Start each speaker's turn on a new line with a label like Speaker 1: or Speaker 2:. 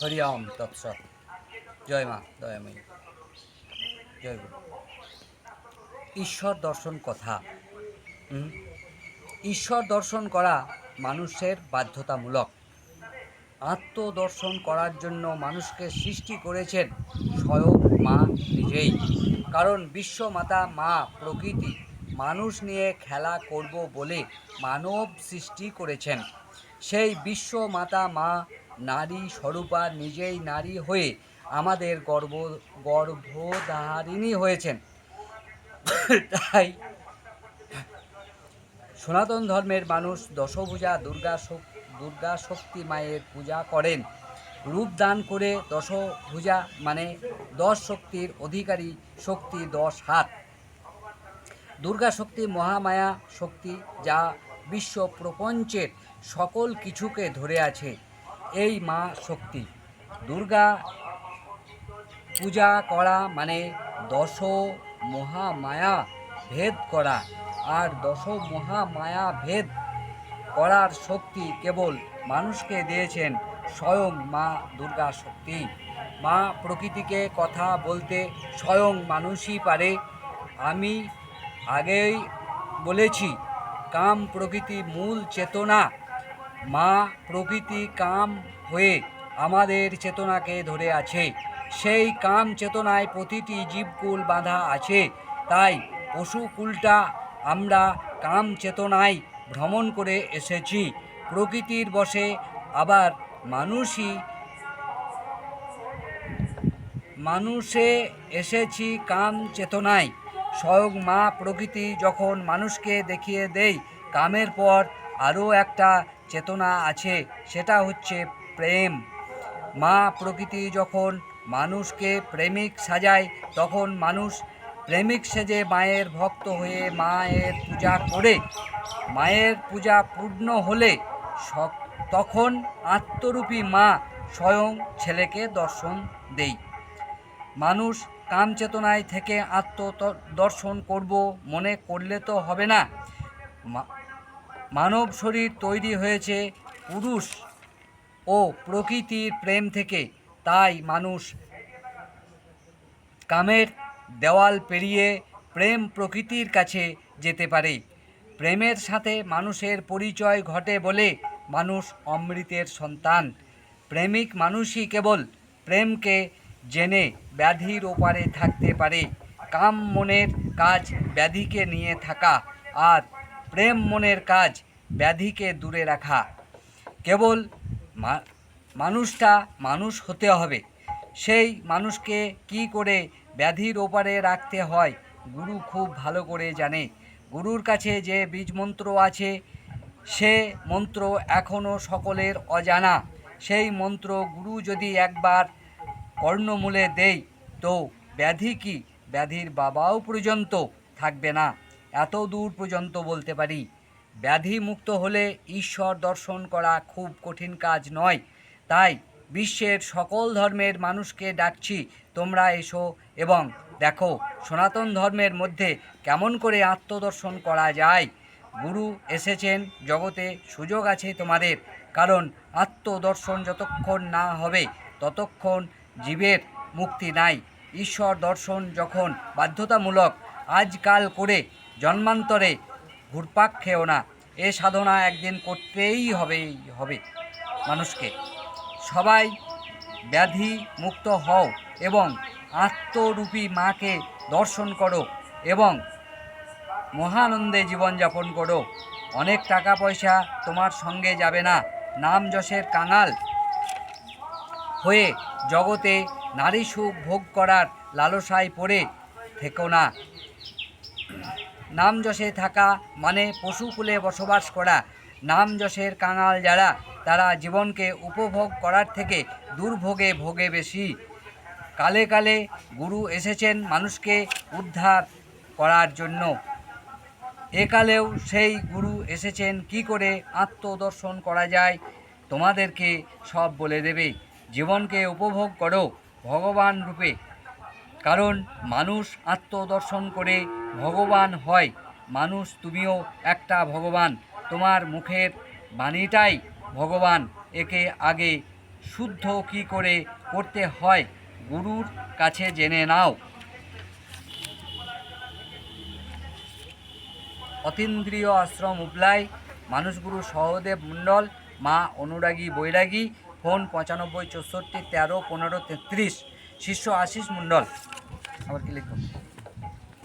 Speaker 1: হরি ওম তৎসৎ। জয় মা দয়াময়ী। জয় গুরু। ঈশ্বর দর্শন কথা। ঈশ্বর দর্শন করা মানুষের বাধ্যতামূলক। আত্মদর্শন করার জন্য মানুষকে সৃষ্টি করেছেন স্বয়ং মা নিজেই। কারণ বিশ্বমাতা মা প্রকৃতি মানুষ নিয়ে খেলা করব বলে মানব সৃষ্টি করেছেন। সেই বিশ্বমাতা মা নারী স্বরূপা নিজেই নারী হয়ে আমাদের গর্ভধারিণী হয়েছেন। তাই সনাতন ধর্মের মানুষ দশভুজা দুর্গা শক্তি মায়ের পূজা করেন। রূপদান করে দশভুজা মানে 10 শক্তির অধিকারী শক্তি 10 হাত। দুর্গা শক্তি মহামায়া শক্তি, যা বিশ্ব প্রপঞ্চের সকল কিছুকে ধরে আছে। এই মা শক্তি। দুর্গা পূজা করা মানে দশ মহামায়া ভেদ করা, আর দশ মহামায়া ভেদ করার শক্তি কেবল মানুষকে দিয়েছেন স্বয়ং মা দুর্গা শক্তি। মা প্রকৃতিকে কথা বলতে স্বয়ং মানুষই পারে। আমি আগেই বলেছি, কাম প্রকৃতি মূল চেতনা। মা প্রকৃতি কাম হয়ে আমাদের চেতনাকে ধরে আছে। সেই কাম চেতনায় প্রতিটি জীবকুল বাঁধা আছে। তাই পশুকুলটা আমরা কাম চেতনায় ভ্রমণ করে এসেছি প্রকৃতির বশে। আবার মানুষে এসেছি কাম চেতনায়। স্বয়ং মা প্রকৃতি যখন মানুষকে দেখিয়ে দেয় কামের পর আরও একটা চেতনা আছে, সেটা হচ্ছে প্রেম। মা প্রকৃতি যখন মানুষকে প্রেমিক সাজায়, তখন মানুষ প্রেমিক সেজে মায়ের ভক্ত হয়ে মায়ের পূজা করে। মায়ের পূজা পূর্ণ হলে তখন আত্মরূপী মা স্বয়ং ছেলেকে দর্শন দেয়। মানুষ কামচেতনায় থেকে আত্মদর্শন করব মনে করলে তো হবে না। মানব শরীর তৈরি হয়েছে পুরুষ ও প্রকৃতির প্রেম থেকে। তাই মানুষ কামের দেওয়াল পেরিয়ে প্রেম প্রকৃতির কাছে যেতে পারে। প্রেমের সাথে মানুষের পরিচয় ঘটে বলে মানুষ অমৃতের সন্তান। প্রেমিক মানুষই কেবল প্রেমকে জেনে ব্যাধির ওপারে থাকতে পারে। কাম মনের কাজ ব্যাধিকে নিয়ে থাকা, আর প্রেম মনের কাজ ব্যাধিকে দূরে রাখা। কেবল মানুষটা মানুষ হতে হবে। সেই মানুষকে কি করে ব্যাধির ওপারে রাখতে হয় গুরু খুব ভালো করে জানে। গুরুর কাছে যে বীজ মন্ত্র আছে, সে মন্ত্র এখনও সকলের অজানা। সেই মন্ত্র গুরু যদি একবার কর্ণমূলে দেয়, তো ব্যাধি কি ব্যাধির বাবাও পর্যন্ত থাকবে না। এত দূর পর্যন্ত বলতে পারি। ব্যাধি মুক্ত হলে ঈশ্বর দর্শন করা খুব কঠিন কাজ নয়। তাই বিশ্বের সকল ধর্মের মানুষকে ডাকছি, তোমরা এসো এবং দেখো সনাতন ধর্মের মধ্যে কেমন করে আত্মদর্শন করা যায়। গুরু এসেছেন জগতে, সুযোগ আছে তোমাদের। কারণ আত্মদর্শন যতক্ষণ না হবে ততক্ষণ জীবের মুক্তি নাই। ঈশ্বর দর্শন যখন বাধ্যতামূলক, আজকাল করে জন্মান্তরে ঘুরপাক খেও না। এ সাধনা একদিন করতেই হবে মানুষকে। সবাই ব্যাধি মুক্ত হও এবং আত্মরূপী মাকে দর্শন করো এবং মহানন্দে জীবনযাপন করো। অনেক টাকা পয়সা তোমার সঙ্গে যাবে না। নাম যশের কাঙাল হয়ে জগতে নারী সুখ ভোগ করার লালসায় পড়ে থেকো না। নাম যশে থাকা মানে পশুকুলে বসবাস করা। নাম যশের কাঙাল যারা, তারা জীবনকে উপভোগ করার থেকে দুর্ভোগে ভোগে বেশি। কালে কালে গুরু এসেছেন মানুষকে উদ্ধার করার জন্য। একালেও সেই গুরু এসেছেন কি করে আত্মদর্শন করা যায়, তোমাদেরকে সব বলে দেবে। জীবনকে উপভোগ করো ভগবান রূপে। কারণ মানুষ আত্মদর্শন করে ভগবান হয়। মানুষ তুমিও একটা ভগবান। তোমার মুখের বাণীটাই ভগবান। একে আগে শুদ্ধ কি করে করতে হয় গুরুর কাছে জেনে নাও। অতীন্দ্রিয় আশ্রম উপলাই, মানুষগুরু সহদেব মণ্ডল, মা অনুরাগী বৈরাগী, ফোন 95 64 13 15 33, শিষ্য আশিস মণ্ডল। আবার কি লিখব?